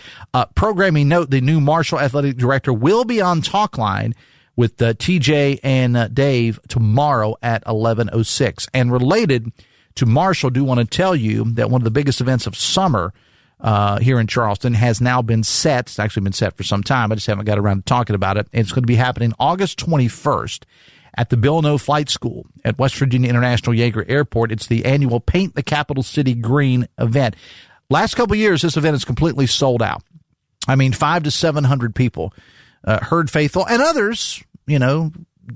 Programming note, the new Marshall athletic director will be on Talkline with TJ and Dave tomorrow at 11:06. And related to Marshall, do want to tell you that one of the biggest events of summer here in Charleston has now been set. It's actually been set for some time. I just haven't got around to talking about it. It's going to be happening August 21st. At the Bill No Flight School at West Virginia International Yeager Airport. It's the annual Paint the Capital City Green event. Last couple of years, this event is completely sold out. 500 to 700 people, Herd Faithful, and others,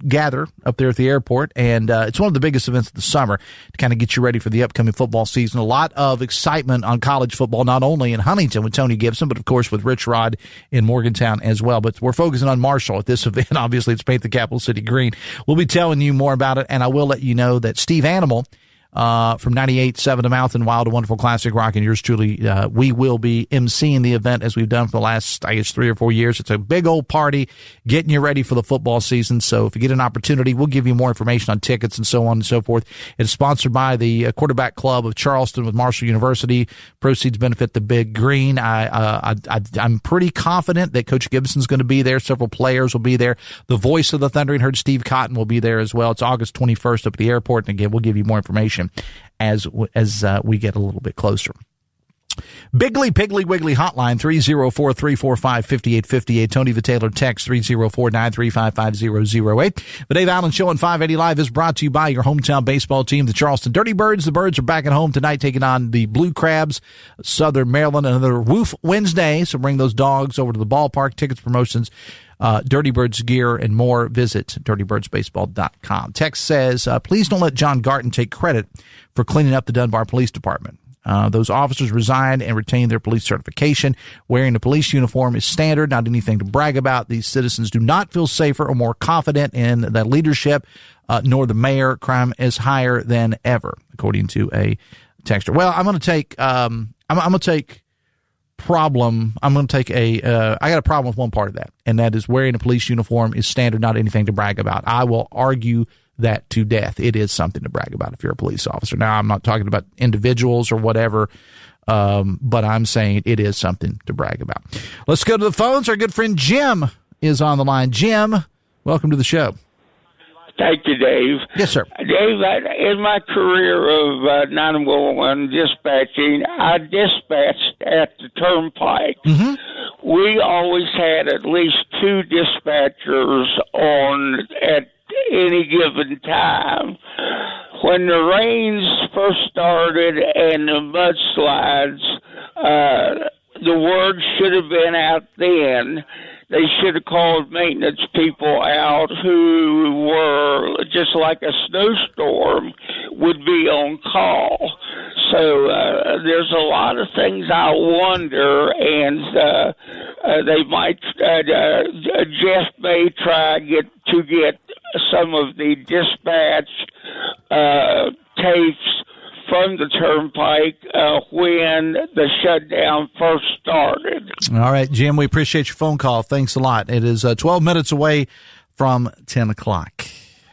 gather up there at the airport. And it's one of the biggest events of the summer to kind of get you ready for the upcoming football season. A lot of excitement on college football, not only in Huntington with Tony Gibson, but of course with Rich Rod in Morgantown as well. But we're focusing on Marshall at this event. Obviously, it's Paint the Capital City Green. We'll be telling you more about it, and I will let you know that Steve Animal from 98.7 The Mountain, Wild and Wonderful Classic Rock, and yours truly, we will be emceeing the event as we've done for the last, 3 or 4 years. It's a big old party getting you ready for the football season. So if you get an opportunity, we'll give you more information on tickets and so on and so forth. It's sponsored by the Quarterback Club of Charleston with Marshall University. Proceeds benefit the Big Green. I'm pretty confident that Coach Gibson's going to be there. Several players will be there. The voice of the Thundering Herd, Steve Cotton, will be there as well. It's August 21st up at the airport. And again, we'll give you more information as we get a little bit closer. Biggly Piggly Wiggly hotline 304-345-5858. Tony Vitaylor text 304-935-5008. The Dave Allen Show on 580 Live is brought to you by your hometown baseball team, the Charleston Dirty Birds. The Birds are back at home tonight taking on the Blue Crabs, Southern Maryland. Another Woof Wednesday, so bring those dogs over to the ballpark. Tickets, promotions Dirty Birds gear and more. Visit dirtybirdsbaseball.com. Text says, please don't let John Garten take credit for cleaning up the Dunbar Police Department. Those officers resigned and retained their police certification. Wearing a police uniform is standard, not anything to brag about. These citizens do not feel safer or more confident in the leadership, nor the mayor. Crime is higher than ever, according to a texter. Well, I'm going to take, I got a problem with one part of that, and that is wearing a police uniform is standard, not anything to brag about. I will argue that to death. It is something to brag about if you're a police officer. Now, I'm not talking about individuals or whatever, but I'm saying it is something to brag about. Let's go to the phones. Our good friend Jim is on the line. Jim, welcome to the show. Thank you, Dave. Yes, sir. Dave, in my career of 911 dispatching, I dispatched at the Turnpike. Mm-hmm. We always had at least 2 dispatchers on at any given time. When the rains first started and the mudslides, the word should have been out then. They should have called maintenance people out who were, just like a snowstorm, would be on call. So there's a lot of things I wonder, and they might, Jeff may try to get some of the dispatch tapes from the Turnpike when the shutdown first started. All right, Jim, we appreciate your phone call. Thanks a lot. It is 12 minutes away from 10 o'clock.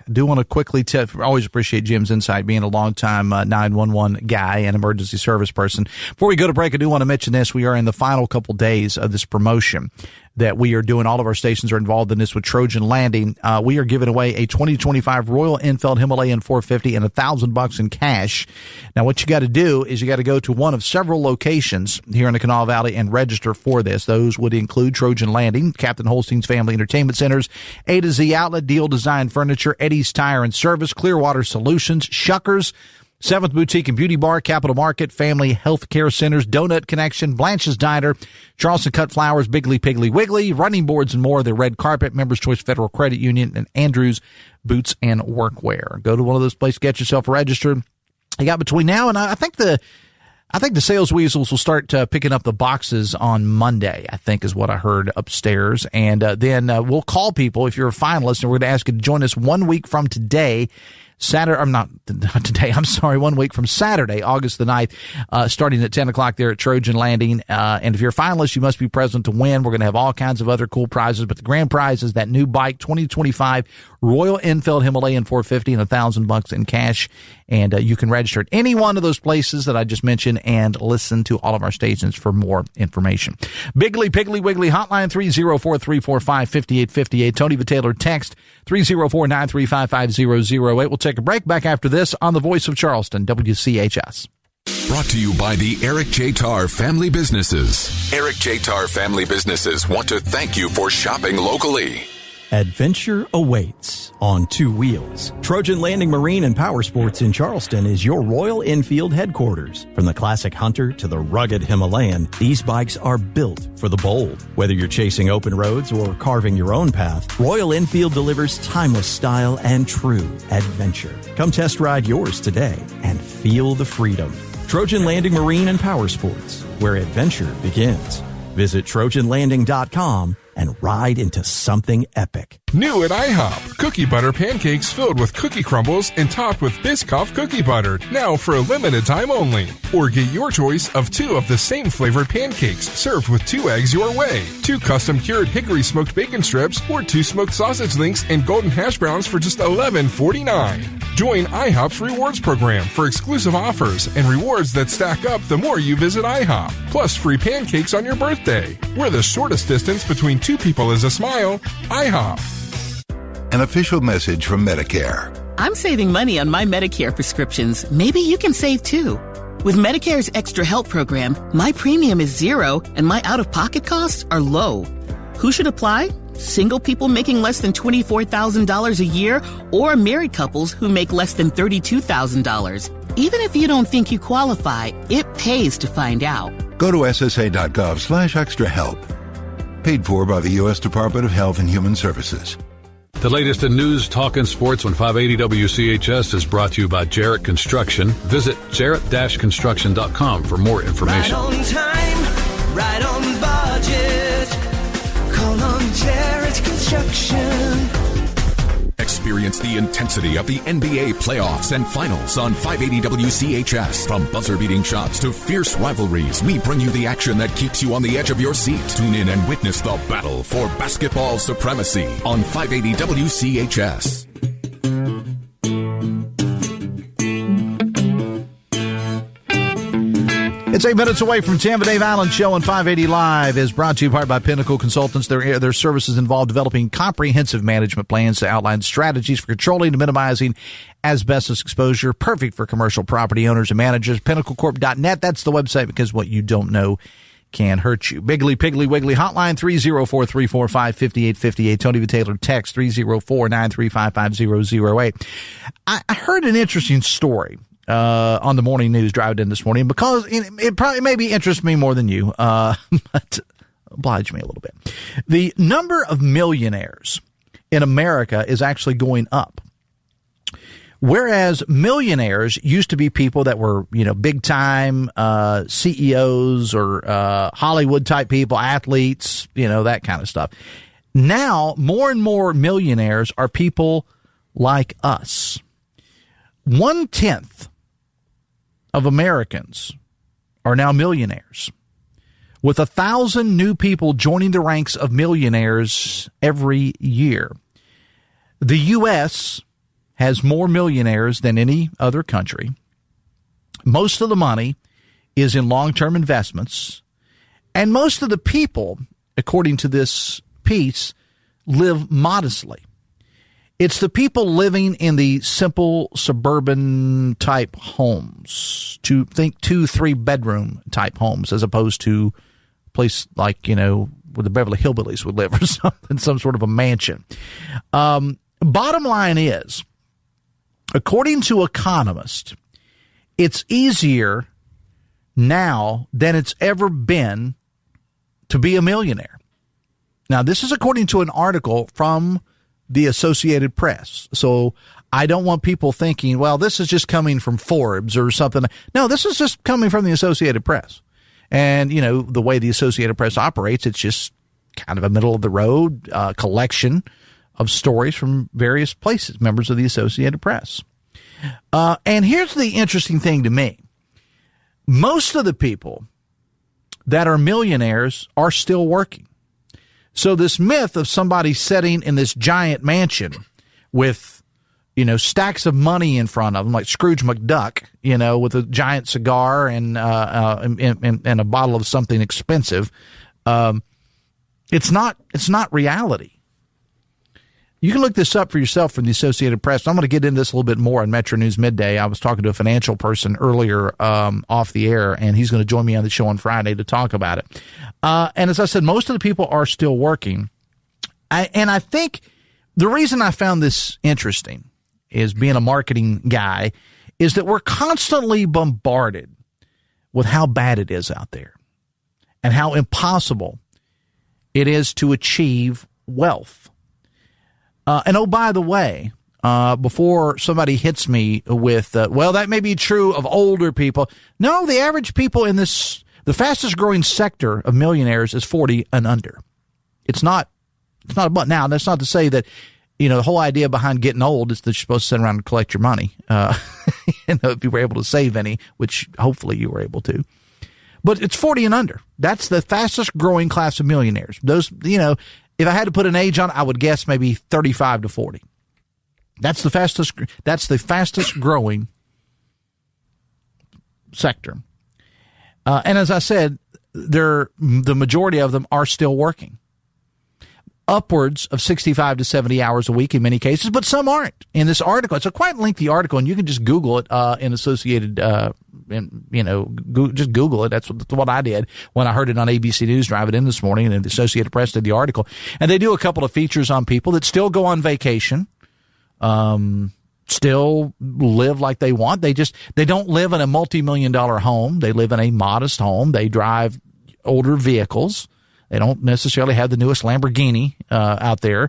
I do want to quickly always appreciate Jim's insight, being a longtime 911 guy and emergency service person. Before we go to break, I do want to mention this. We are in the final couple days of this promotion that we are doing. All of our stations are involved in this with Trojan Landing. We are giving away a 2025 Royal Enfield Himalayan 450 and $1,000 in cash. Now, what you got to do is you got to go to one of several locations here in the Kanawha Valley and register for this. Those would include Trojan Landing, Captain Holstein's Family Entertainment Centers, A to Z Outlet, Deal Design Furniture, Eddie's Tire and Service, Clearwater Solutions, Shuckers, 7th Boutique and Beauty Bar, Capital Market, Family Health Care Centers, Donut Connection, Blanche's Diner, Charleston Cut Flowers, Biggly Piggly Wiggly, Running Boards and more, the Red Carpet, Members Choice Federal Credit Union, and Andrews Boots and Workwear. Go to one of those places, get yourself registered. You got between now and I think the sales weasels will start picking up the boxes on Monday, I think is what I heard upstairs. And then we'll call people if you're a finalist, and we're going to ask you to join us 1 week from today. Not today. I'm sorry. 1 week from Saturday, August the 9th, starting at 10 o'clock there at Trojan Landing. And if you're a finalist, you must be present to win. We're going to have all kinds of other cool prizes, but the grand prize is that new bike, 2025 Royal Enfield Himalayan 450 and $1,000 in cash. And you can register at any one of those places that I just mentioned and listen to all of our stations for more information. Biggly Piggly Wiggly hotline 304-345-5858. Tony Vitaylor text 304-935-5008. We'll take a break. Back after this on the Voice of Charleston, WCHS. Brought to you by the Eric J. Tarr Family Businesses. Eric J. Tarr Family Businesses want to thank you for shopping locally. Adventure awaits on 2 wheels. Trojan Landing Marine and Power Sports in Charleston is your Royal Enfield headquarters. From the classic Hunter to the rugged Himalayan, these bikes are built for the bold. Whether you're chasing open roads or carving your own path, Royal Enfield delivers timeless style and true adventure. Come test ride yours today and feel the freedom. Trojan Landing Marine and Power Sports, where adventure begins. Visit TrojanLanding.com and ride into something epic. New at IHOP, cookie butter pancakes filled with cookie crumbles and topped with Biscoff cookie butter, now for a limited time only. Or get your choice of 2 of the same flavored pancakes served with 2 eggs your way, 2 custom cured hickory smoked bacon strips, or 2 smoked sausage links and golden hash browns for just $11.49. Join IHOP's rewards program for exclusive offers and rewards that stack up the more you visit IHOP. Plus free pancakes on your birthday. Where the shortest distance between 2 people is a smile, IHOP. An official message from Medicare. I'm saving money on my Medicare prescriptions. Maybe you can save too. With Medicare's Extra Help program, my premium is $0 and my out-of-pocket costs are low. Who should apply? Single people making less than $24,000 a year or married couples who make less than $32,000. Even if you don't think you qualify, it pays to find out. Go to ssa.gov/extrahelp. Paid for by the U.S. Department of Health and Human Services. The latest in news, talk, and sports on 580 WCHS is brought to you by Jarrett Construction. Visit jarrett-construction.com for more information. Right on time, right on budget. Call on Jarrett Construction. Experience the intensity of the NBA playoffs and finals on 580 WCHS. From buzzer-beating shots to fierce rivalries, we bring you the action that keeps you on the edge of your seat. Tune in and witness the battle for basketball supremacy on 580 WCHS. It's 8 minutes away from 10. The Dave Allen Show on 580 Live is brought to you in part by Pinnacle Consultants. Their services involve developing comprehensive management plans to outline strategies for controlling and minimizing asbestos exposure, perfect for commercial property owners and managers. PinnacleCorp.net, that's the website, because what you don't know can hurt you. Biggly, Piggly, Wiggly hotline 304-345-5858. Tony V. Taylor text 304-935-5008. I heard an interesting story on the morning news driving in this morning, because it probably maybe interests me more than you, but oblige me a little bit. The number of millionaires in America is actually going up. Whereas millionaires used to be people that were, big time CEOs or Hollywood type people, athletes, that kind of stuff. Now, more and more millionaires are people like us. 1/10 of Americans are now millionaires, with 1,000 new people joining the ranks of millionaires every year. The U.S. has more millionaires than any other country. Most of the money is in long-term investments, and most of the people, according to this piece, live modestly. It's the people living in the simple suburban type homes, to think 2-3 bedroom type homes, as opposed to a place like, where the Beverly Hillbillies would live or something, some sort of a mansion. Bottom line is, according to economists, it's easier now than it's ever been to be a millionaire. Now, this is according to an article from the Associated Press. So I don't want people thinking, well, this is just coming from Forbes or something. No, this is just coming from the Associated Press. And, the way the Associated Press operates, it's just kind of a middle of the road collection of stories from various places, members of the Associated Press. And here's the interesting thing to me. Most of the people that are millionaires are still working. So this myth of somebody sitting in this giant mansion with, stacks of money in front of them, like Scrooge McDuck, with a giant cigar and a bottle of something expensive, it's not reality. You can look this up for yourself from the Associated Press. I'm going to get into this a little bit more on Metro News Midday. I was talking to a financial person earlier off the air, and he's going to join me on the show on Friday to talk about it. And as I said, most of the people are still working. And I think the reason I found this interesting is, being a marketing guy, is that we're constantly bombarded with how bad it is out there and how impossible it is to achieve wealth. And oh, by the way, before somebody hits me with, well, that may be true of older people. No, the average people in the fastest growing sector of millionaires is 40 and under. It's not about now. That's not to say that, the whole idea behind getting old is that you're supposed to sit around and collect your money. If you were able to save any, which hopefully you were able to. But it's 40 and under. That's the fastest growing class of millionaires. Those, if I had to put an age on it, I would guess maybe 35 to 40. That's the fastest growing sector. And as I said, the majority of them are still working. Upwards of 65 to 70 hours a week in many cases, but some aren't. In this article, it's a quite lengthy article, and you can just Google it in Associated, just Google it. That's what I did when I heard it on ABC News driving in this morning, and the Associated Press did the article. And they do a couple of features on people that still go on vacation, still live like they want. They don't live in a multi-million-dollar home. They live in a modest home. They drive older vehicles. They don't necessarily have the newest Lamborghini out there.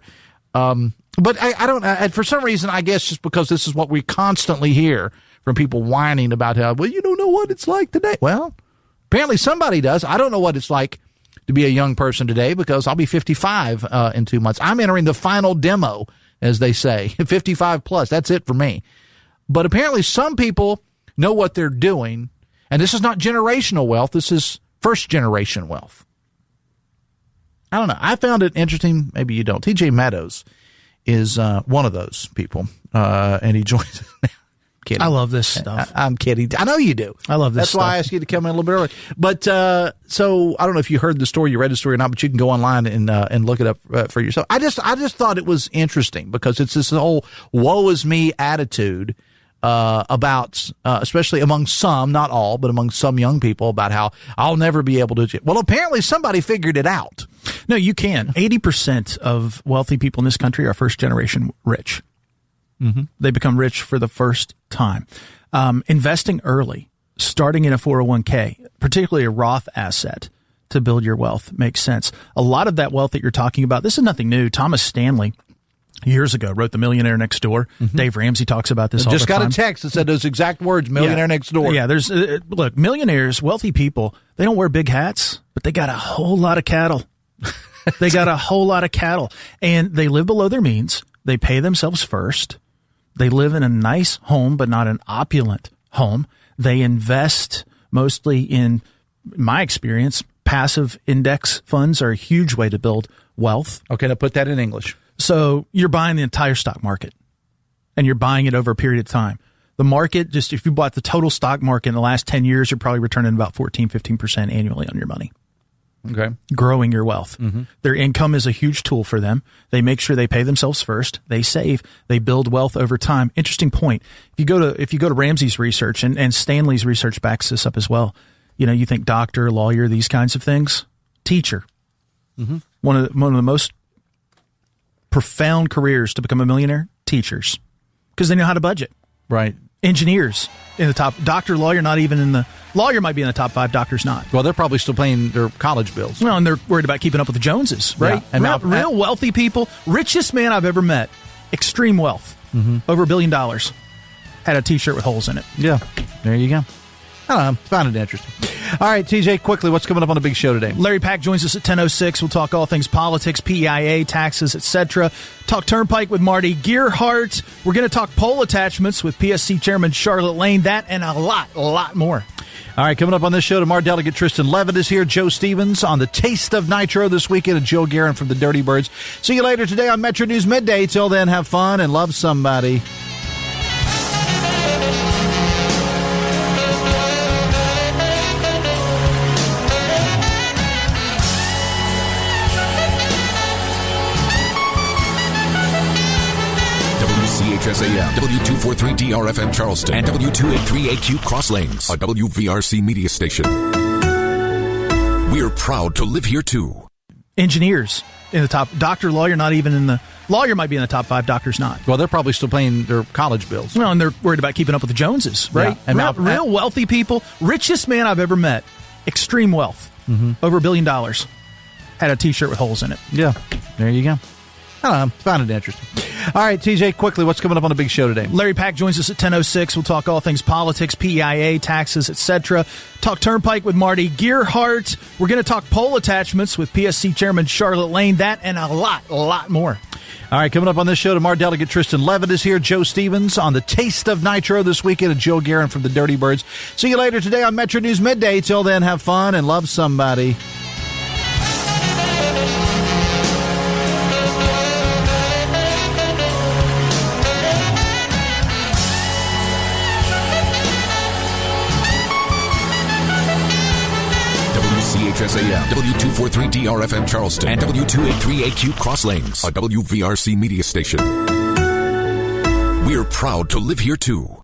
But I don't, for some reason, I guess just because this is what we constantly hear from people whining about how, well, you don't know what it's like today. Well, apparently somebody does. I don't know what it's like to be a young person today because I'll be 55 in 2 months. I'm entering the final demo, as they say, 55 plus. That's it for me. But apparently some people know what they're doing, and this is not generational wealth. This is first-generation wealth. I don't know. I found it interesting. Maybe you don't. TJ Meadows is one of those people, and he joins us now. Kidding. I love this stuff. I'm kidding. I know you do. I love this That's stuff. why I asked you to come in a little bit early. But so I don't know if you heard the story, you read the story or not, but you can go online and look it up for yourself. I just thought it was interesting because it's this whole woe is me attitude about, especially among some, not all, but among some young people about how I'll never be able to. Well, apparently somebody figured it out. No, you can. 80% of wealthy people in this country are first generation rich. Mm-hmm. They become rich for the first time. Investing early, starting in a 401k, particularly a Roth asset to build your wealth, makes sense. A lot of that wealth that you're talking about, this is nothing new. Thomas Stanley, years ago, wrote The Millionaire Next Door. Mm-hmm. Dave Ramsey talks about this all the time. Just got a text that said those exact words, Millionaire Next Door. Yeah, there's look, millionaires, wealthy people, they don't wear big hats, but they got a whole lot of cattle. They got a whole lot of cattle, and they live below their means. They pay themselves first. They live in a nice home, but not an opulent home. They invest mostly in my experience, passive index funds are a huge way to build wealth. Okay, now put that in English. So you're buying the entire stock market, and you're buying it over a period of time. The market, just if you bought the total stock market in the last 10 years, you're probably returning about 14-15% annually on your money. Okay. Growing your wealth. Mm-hmm. Their income is a huge tool for them. They make sure they pay themselves first. They save. They build wealth over time. Interesting point. If you go to Ramsey's research and Stanley's research backs this up as well. You know, you think doctor, lawyer, these kinds of things. Teacher. Mm-hmm. One of the most profound careers to become a millionaire. Teachers, because they know how to budget. Right. Engineers in the top. Doctor, lawyer, not even in the. Lawyer might be in the top 5. Doctors not. Well, they're probably still paying their college bills. No, and they're worried about keeping up with the Joneses, right? Yeah. And real wealthy people. Richest man I've ever met. Extreme wealth. Mm-hmm. Over $1 billion. Had a T-shirt with holes in it. Yeah. There you go. I don't know. Found it interesting. All right, TJ, quickly, what's coming up on the big show today? Larry Pack joins us at 10:06. We'll talk all things politics, PEIA, taxes, etc. Talk Turnpike with Marty Gearhart. We're going to talk pole attachments with PSC Chairman Charlotte Lane. That and a lot more. All right, coming up on this show tomorrow, Delegate Tristan Levitt is here. Joe Stevens on the Taste of Nitro this weekend, and Joe Garten from the Dirty Birds. See you later today on Metro News Midday. Till then, have fun and love somebody. WCHS AM, W243DRFM Charleston, and W283AQ Cross Lanes, a WVRC media station. We're proud to live here too. Engineers in the top. Doctor, lawyer, not even in the. Lawyer might be in the top 5. Doctors not. Well, they're probably still paying their college bills. No, and they're worried about keeping up with the Joneses, right? Yeah. And real wealthy people. Richest man I've ever met. Extreme wealth. Mm-hmm. Over $1 billion. Had a T-shirt with holes in it. Yeah. There you go. I don't know. Found it interesting. All right, TJ, quickly, what's coming up on the big show today? Larry Pack joins us at 10:06. We'll talk all things politics, PEIA, taxes, etc. Talk Turnpike with Marty Gearhart. We're going to talk pole attachments with PSC Chairman Charlotte Lane. That and a lot more. All right, coming up on this show tomorrow, Delegate Tristan Levitt is here. Joe Stevens on the Taste of Nitro this weekend, and Joe Garten from the Dirty Birds. See you later today on Metro News Midday. Till then, have fun and love somebody. WCHS AM, W243DRFM Charleston, and W283AQ Cross Lanes, a WVRC media station. We're proud to live here too.